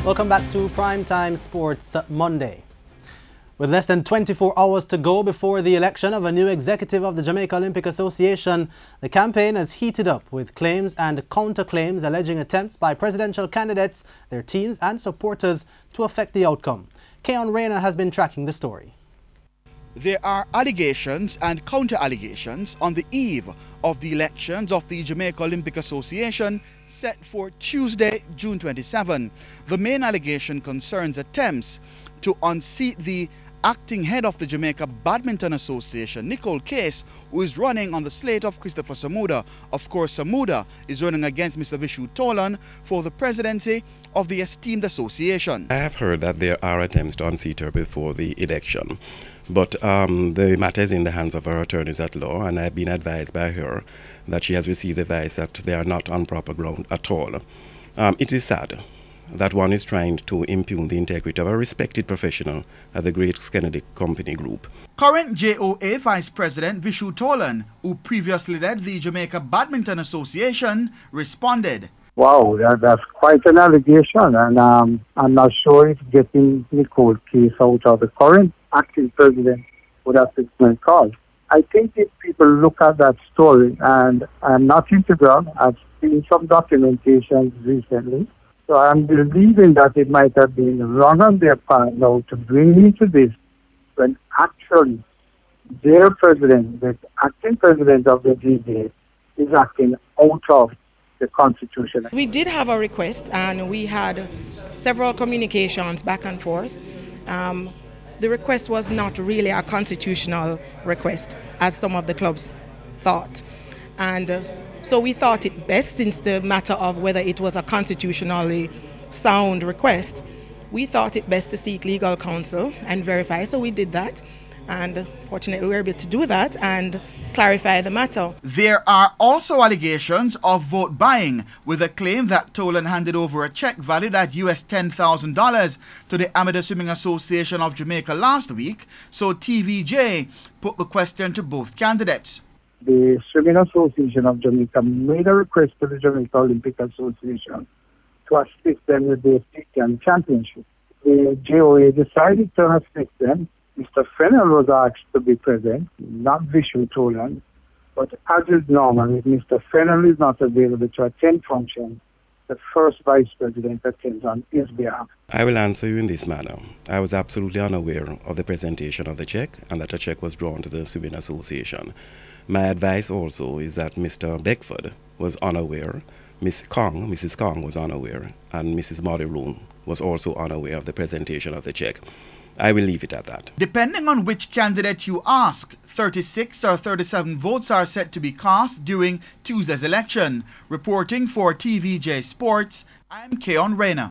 Welcome back to Primetime Sports Monday. With less than 24 hours to go before the election of a new executive of the Jamaica Olympic Association, the campaign has heated up with claims and counterclaims alleging attempts by presidential candidates, their teams and supporters to affect the outcome. Keon Rayner has been tracking the story. There are allegations and counter-allegations on the eve of the elections of the Jamaica Olympic Association set for Tuesday, June 27. The main allegation concerns attempts to unseat the acting head of the Jamaica Badminton Association, Nicole Case, who is running on the slate of Christopher Samuda. Of course, Samuda is running against Mr. Vishu Tolan for the presidency of the esteemed association. I have heard that there are attempts to unseat her before the election. But the matter is in the hands of her attorneys at law, and I've been advised by her that she has received advice that they are not on proper ground at all. It is sad that one is trying to impugn the integrity of a respected professional at the Great Kennedy Company Group. Current JOA Vice President Vishu Tolan, who previously led the Jamaica Badminton Association, responded. Wow, that's quite an allegation, and I'm not sure if getting Nicole Case out of the current acting president would have been my cause. I think if people look at that story, and I'm not integral, I've seen some documentation recently, so I'm believing that it might have been wrong on their part now to bring me to this when actually their president, the acting president of the GBA, is acting out of the Constitution. We did have a request and we had several communications back and forth. The request was not really a constitutional request, as some of the clubs thought. And so we thought it best, since the matter of whether it was a constitutionally sound request, we thought it best to seek legal counsel and verify. So we did that. And fortunately, we were able to do that and clarify the matter. There are also allegations of vote buying, with a claim that Tolan handed over a check valued at US $10,000 to the Amateur Swimming Association of Jamaica last week. So TVJ put the question to both candidates. The Swimming Association of Jamaica made a request to the Jamaica Olympic Association to assist them with the African Championship. The JOA decided to assist them. Mr. Fennell was asked to be present, not Vishu Tolan, but as is normal, if Mr. Fennell is not available to attend function, the first vice president attends on his behalf. I will answer you in this manner. I was absolutely unaware of the presentation of the check and that a check was drawn to the Swimming Association. My advice also is that Mr. Beckford was unaware, Mrs. Kong was unaware, and Mrs. Modiroon was also unaware of the presentation of the check. I will leave it at that. Depending on which candidate you ask, 36 or 37 votes are set to be cast during Tuesday's election. Reporting for TVJ Sports, I'm Keon Rayner.